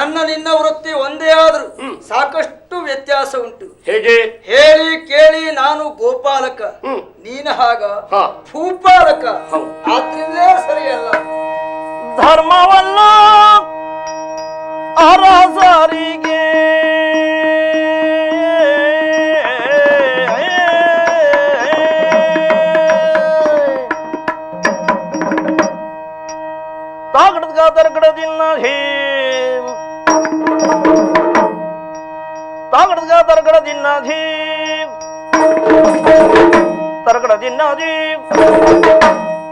ನನ್ನ ನಿನ್ನ ವೃತ್ತಿ ಒಂದೇ ಆದರೂ ಸಾಕಷ್ಟು ವ್ಯತ್ಯಾಸ ಉಂಟು. ಹೇಗೆ? ಹೇಳಿ ಕೇಳಿ ನಾನು ಗೋಪಾಲಕ, ನೀನ ಹಾಗ ಭೂಪಾಲಕ, ಆದ್ರಿಂದಲೇ ಸರಿಯಲ್ಲ. ಧರ್ಮವಲ್ಲ ಅರಸರಿಗೆ ತಾಗಡದ ತರಗಡದಿಲ್ಲ ಹೇ ತಾಗಡದ ತರಗಡದಿನ್ನಧಿ ತರಗಡದಿನ್ನಧಿ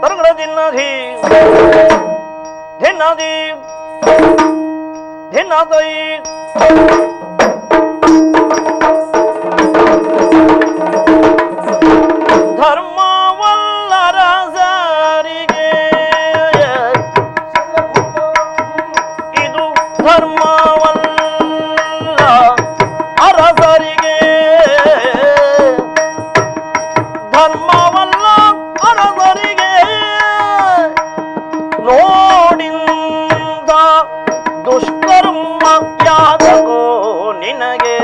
ತರಗಡದಿನ್ನಧಿ ಧಿನ್ನಧಿ ಧಿನ್ನದೈ ಧರ್ಮವಲ್ಲರಸರಿಗೆ ಇದು ಧರ್ಮವಲ್ಲ ಅರಸರಿಗೆ ಧರ್ಮವಲ್ಲ ಅರಸರಿಗೆ ನೋಡಿಂದ ದುಷ್ಕರ್ಮ ಯಾದಕೋ ನಿನಗೆ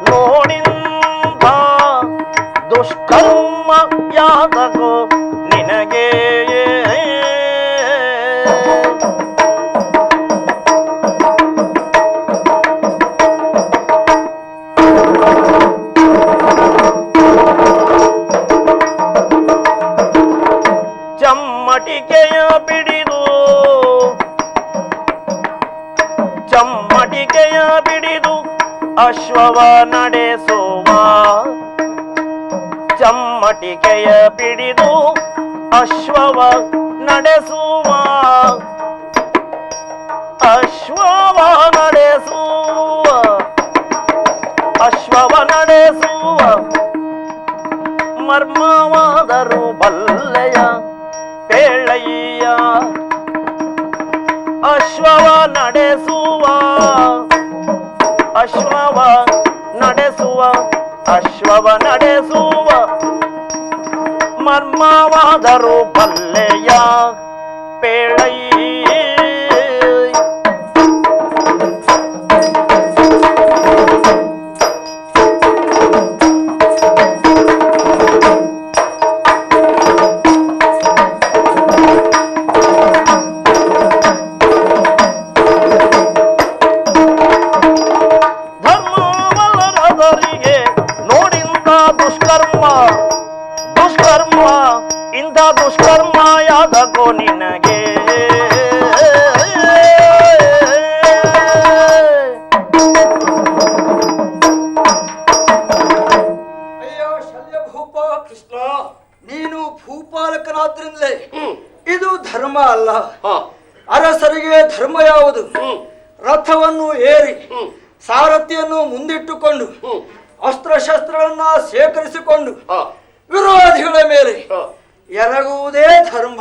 ನೋಡಿಂದ ದುಷ್ಕರ್ಮ ಯಾದಕೋ ನಿನಗೆ ಚಮ್ಮಟಿಕೆಯ ಬಿಡಿದು ಚಮ್ಮಟಿಕೆಯ ಬಿಡಿದು ಅಶ್ವವ ನಡೆಸುವ ಚಮ್ಮಟಿಕೆಯ ಬಿಡಿದು ಅಶ್ವವ ನಡೆಸುವ ಅಶ್ವವ ನಡೆಸುವ ಅಶ್ವವ ನಡೆಸುವ ಮರ್ಮವಾದರೂ ಬಲ್ಲೆಯ ಪೇಳಯ್ಯ ಅಶ್ವವ ನಡೆಸುವ ಅಶ್ವವ ನಡೆಸುವ ಅಶ್ವವ ನಡೆಸುವ ಮರ್ಮವಾದರೂ ಬಲ್ಲೆಯ ಪೇಳಯ್ಯ ದುಷ್ಕರ್ಮ ಇಂಥ ದುಷ್ಕರ್ಮ ಯಾದಕೋ ನಿನಗೆ ಅಯ್ಯೋ ಶಲ್ಯಭೂಪ ಕೃಷ್ಣ, ನೀನು ಭೂಪಾಲಕನಾದ್ರಿಂದಲೇ ಇದು ಧರ್ಮ ಅಲ್ಲ. ಅರಸರಿಗೆ ಧರ್ಮ ಯಾವುದು? ರಥವನ್ನು ಏರಿ ಸಾರಥಿಯನ್ನು ಮುಂದಿಟ್ಟುಕೊಂಡು ಅಸ್ತ್ರಶಸ್ತ್ರಗಳನ್ನ ಶೇಖರಿಸಿಕೊಂಡು ವಿರೋಧಿಗಳ ಮೇಲೆ ಎರಗುವುದೇ ಧರ್ಮ.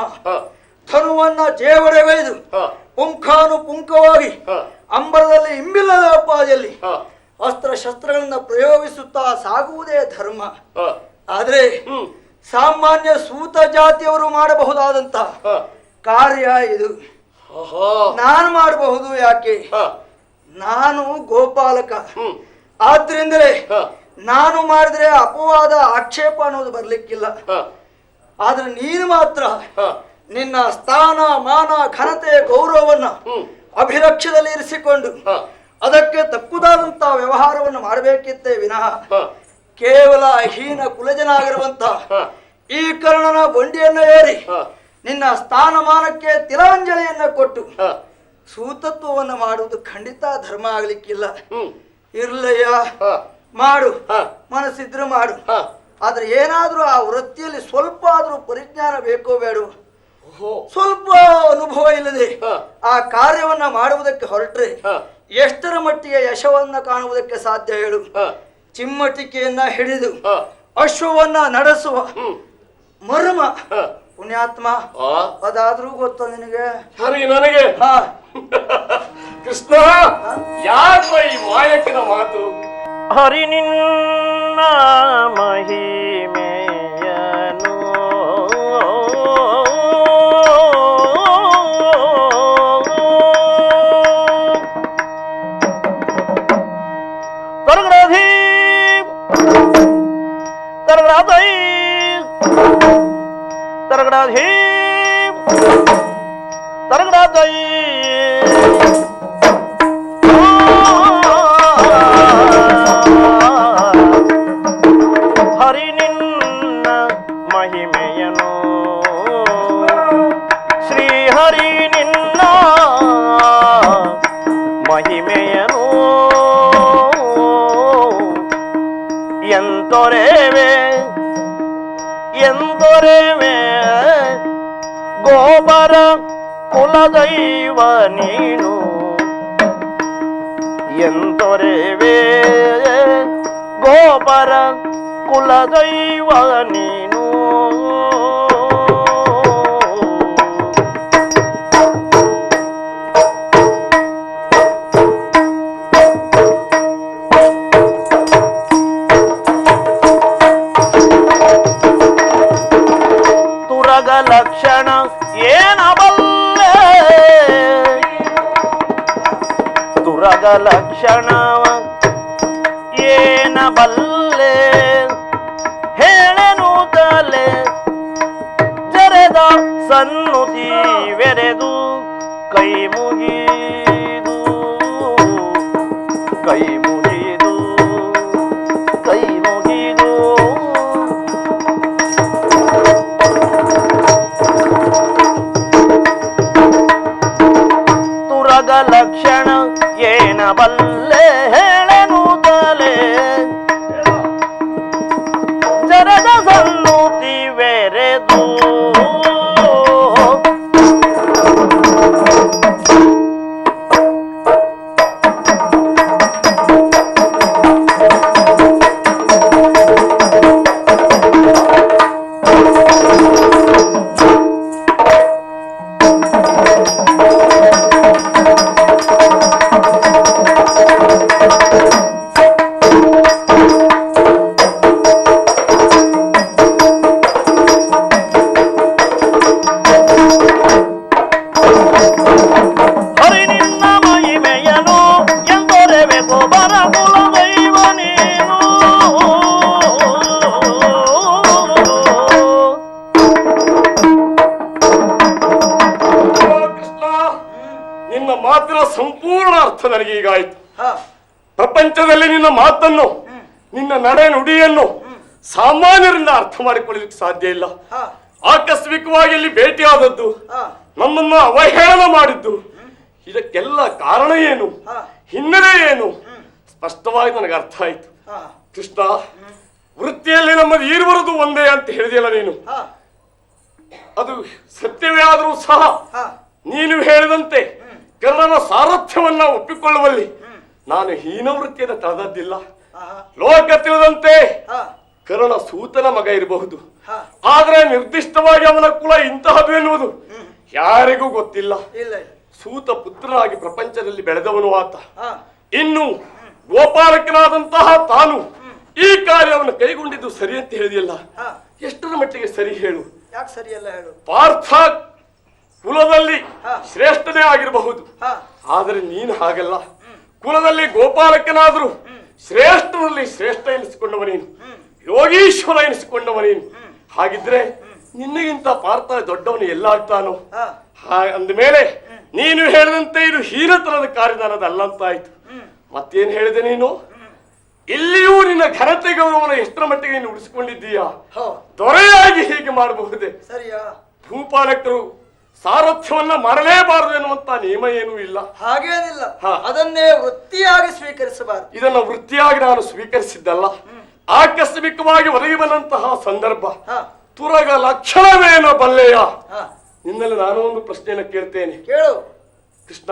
ಧನುವನ್ನ ಜೇವಡೆಗೈದು ಪುಂಖಾನುಪುಂಖವಾಗಿ ಅಂಬರದಲ್ಲಿ ಇಂಬಿಲ್ಲದ ಪಾದೆಯಲ್ಲಿ ಅಸ್ತ್ರಶಸ್ತ್ರಗಳನ್ನ ಪ್ರಯೋಗಿಸುತ್ತಾ ಸಾಗುವುದೇ ಧರ್ಮ. ಆದ್ರೆ ಸಾಮಾನ್ಯ ಸೂತ ಜಾತಿಯವರು ಮಾಡಬಹುದಾದಂತ ಕಾರ್ಯ ಇದು ನಾನು ಮಾಡಬಹುದು. ಯಾಕೆ? ನಾನು ಗೋಪಾಲಕ, ಆದ್ರಿಂದಲೇ ನಾನು ಮಾಡಿದ್ರೆ ಅಪವಾದ ಆಕ್ಷೇಪ ಅನ್ನೋದು ಬರ್ಲಿಕ್ಕಿಲ್ಲ. ಆದ್ರೆ ನೀನು ಮಾತ್ರ ನಿನ್ನ ಸ್ಥಾನ ಮಾನ ಘನತೆ ಗೌರವವನ್ನ ಅಭಿರಕ್ಷದಲ್ಲಿ ಇರಿಸಿಕೊಂಡು ಅದಕ್ಕೆ ತಕ್ಕುದಾದಂತ ವ್ಯವಹಾರವನ್ನು ಮಾಡಬೇಕಿತ್ತೇ ವಿನಃ ಕೇವಲ ಹೀನ ಕುಲಜನಾಗಿರುವಂತ ಈ ಕರ್ಣನ ಬಂಡಿಯನ್ನ ಏರಿ ನಿನ್ನ ಸ್ಥಾನಮಾನಕ್ಕೆ ತಿಲಾಂಜಲಿಯನ್ನ ಕೊಟ್ಟು ಸೂತತ್ವವನ್ನು ಮಾಡುವುದು ಖಂಡಿತ ಧರ್ಮ ಆಗ್ಲಿಕ್ಕಿಲ್ಲ. ಇರ್ಲಯ್ಯ, ಮಾಡು, ಮನಸ್ಸಿದ್ರೆ ಮಾಡು. ಆದ್ರೆ ಏನಾದ್ರೂ ಆ ವೃತ್ತಿಯಲ್ಲಿ ಸ್ವಲ್ಪ ಆದ್ರೂ ಪರಿಜ್ಞಾನ ಬೇಕೋ ಬೇಡ, ಸ್ವಲ್ಪ ಅನುಭವ ಇಲ್ಲದೆ ಆ ಕಾರ್ಯವನ್ನ ಮಾಡುವುದಕ್ಕೆ ಹೊರಟ್ರೆ ಎಷ್ಟರ ಮಟ್ಟಿಗೆ ಯಶವನ್ನ ಕಾಣುವುದಕ್ಕೆ ಸಾಧ್ಯ ಹೇಳು? ಚಿಮ್ಮಟಿಕೆಯನ್ನ ಹಿಡಿದು ಅಶ್ವವನ್ನ ನಡೆಸುವ ಮರ್ಮ ಪುಣ್ಯಾತ್ಮ, ಅದಾದ್ರೂ ಗೊತ್ತ ನಿನಗೆ? ನನಗೆ ಕೃಷ್ಣ, ಯಾಕ ಈ ಮಾಯಕಿನ ಮಾತು? ಹರಿ ನಿನ್ನ ಮಹಿಮೆಯನು ಎಂದೊರೆವೆ ಎಂದೊರೆವೆ ಗೋಬರ ಕುಲದೈವ ನೀನು ಎಂದೊರೆವೆ ಗೋಬರ ಕುಲದೈವ ನೀನು ತುರಗ ಲಕ್ಷಣ ಏನಬಲ್ಲೆ ತುರಗ ಲಕ್ಷಣ ಏನಬಲ್ಲೆ ಹೇಳೆನು ತಲೆ ಜರೆದ ಸನ್ನುತಿ ವೆರೆದು ಕೈ ಮುಗಿದು ಕೈ ಮುಗಿದು ಕೈ ಮುಗಿದು ತುರಗ ಲಕ್ಷಣ ಏನಬಲ್ಲೆ ಹೇಳೆನು ತಲೆ ಜರದ ಸನ್ನುತಿ ವೆರೆದು ಮಾತಿನ ಸಂಪೂರ್ಣ ಅರ್ಥ ನನಗೆ ಈಗಾಯಿತು. ಹಾ ಪ್ರಪಂಚದಲ್ಲಿ ನಿನ್ನ ಮಾತನ್ನು ನಿನ್ನ ನಡೆ ನುಡಿಯನ್ನು ಸಾಮಾನ್ಯರಿಂದ ಅರ್ಥ ಮಾಡಿಕೊಳ್ಳಲಿಕ್ಕೆ ಸಾಧ್ಯ ಇಲ್ಲ. ಹಾ ಆಕಸ್ಮಿಕವಾಗಿ ಇಲ್ಲಿ ಭೇಟಿಯಾದದ್ದು, ಹಾ ನಮ್ಮನ್ನು ಅವಹೇಳನ ಮಾಡಿದ್ದು, ಇದಕ್ಕೆಲ್ಲ ಕಾರಣ ಏನು, ಹಾ ಹಿನ್ನೆಲೆ ಏನು ಸ್ಪಷ್ಟವಾಗಿ ನನಗೆ ಅರ್ಥ ಆಯ್ತು. ಹಾ ಕೃಷ್ಣ, ವೃತ್ತಿಯಲ್ಲಿ ನಮ್ಮದು ಈರುವರದು ಒಂದೇ ಅಂತ ಹೇಳಿದೆಯಲ್ಲ ನೀನು, ಹಾ ಅದು ಸತ್ಯವೇ ಆದರೂ ಸಹ ಹಾ ನೀನು ಹೇಳಿದಂತೆ ಕರ್ಣನ ಸಾರಥ್ಯವನ್ನ ಒಪ್ಪಿಕೊಳ್ಳುವಲ್ಲಿ ನಾನು ಹೀನವೃತ್ತಿಯನ್ನು ತಳೆದದ್ದಿಲ್ಲ. ಆಹಾ. ಲೋಕ ತಿಳಿದಂತೆ ಹಾ ಕರ್ಣ ಸೂತನ ಮಗ ಇರಬಹುದು, ಹಾ ಆದ್ರೆ ನಿರ್ದಿಷ್ಟವಾಗಿ ಅವನ ಕುಲ ಇಂತಹದು ಎನ್ನುವುದು ಯಾರಿಗೂ ಗೊತ್ತಿಲ್ಲ. ಇಲ್ಲ ಇಲ್ಲ. ಸೂತ ಪುತ್ರನಾಗಿ ಪ್ರಪಂಚದಲ್ಲಿ ಬೆಳೆದವನು ಆತ. ಹಾ ಇನ್ನು ಗೋಪಾಲಕನಾದಂತಹ ತಾನು ಈ ಕಾರ್ಯವನ್ನು ಕೈಗೊಂಡಿದ್ದು ಸರಿ ಅಂತ ಹೇಳಿದೆಯಲ್ಲ, ಹಾ ಎಷ್ಟರ ಮಟ್ಟಿಗೆ ಸರಿ ಹೇಳು? ಯಾಕೆ ಸರಿಯಲ್ಲ ಹೇಳು? ಪಾರ್ಥ ಕುಲದಲ್ಲಿ ಹಾ. ಶ್ರೇಷ್ಠನೇ ಆಗಿರಬಹುದು, ಹಾ ಆದರೆ ನೀನು ಹಾಗಲ್ಲ. ಕುಲದಲ್ಲಿ ಗೋಪಾಲಕನಾದರೂ ಶ್ರೇಷ್ಠರಲ್ಲಿ ಶ್ರೇಷ್ಠ ಎನಿಸಿಕೊಂಡವನೇನು, ಯೋಗೀಶ್ವರ ಎನಿಸಿಕೊಂಡವನೇನು. ಹಾಗಿದ್ರೆ ನಿನ್ನಗಿಂತ ಪಾರ್ಥ ದೊಡ್ಡವನು ಎಲ್ಲಾಗ್ತಾನೋ? ಹಾ ಅಂದ ಮೇಲೆ ನೀನು ಹೇಳಿದಂತೆ ಇದು ಹೀನತನದ ಕಾರ್ಯದಾನದಲ್ಲ ಅಂತ ಆಯ್ತು. ಮತ್ತೇನು ಹೇಳಿದೆ ನೀನು? ಇಲ್ಲಿಯೂ ನಿನ್ನ ಘನತೆ ಗೌರವನ ಎಷ್ಟರ ಮಟ್ಟಿಗೆ ನೀನು ಉಳಿಸಿಕೊಂಡಿದ್ದೀಯಾ? ಹೋ ದೊರೆಯಾಗಿ ಹೀಗೆ ಮಾಡಬಹುದೇ? ಸರಿಯಾ? ಭೂಪಾಲಕರು ಸಾರಥ್ಯವನ್ನ ಮಾಡಲೇಬಾರದು ಎನ್ನುವಂತ ನಿಯಮ ಏನೂ ಇಲ್ಲ. ಹಾಗೇನಿಲ್ಲ. ಹಾ. ಅದನ್ನೇ ವೃತ್ತಿಯಾಗಿ ಸ್ವೀಕರಿಸಬಾರದು. ಇದನ್ನ ವೃತ್ತಿಯಾಗಿ ನಾನು ಸ್ವೀಕರಿಸಿದ್ದಲ್ಲ. ಆಕಸ್ಮಿಕವಾಗಿ ಒದಗಿ ಬಂದಂತಹ ಸಂದರ್ಭ. ಹಾ ತುರಗ ಲಕ್ಷಣವೇನೋ ಬಲ್ಲೆಯ? ಹಾ ನಿನ್ನಲ್ಲಿ ನಾನು ಒಂದು ಪ್ರಶ್ನೆಯನ್ನು ಕೇಳ್ತೇನೆ ಕೇಳು. ಕೃಷ್ಣ.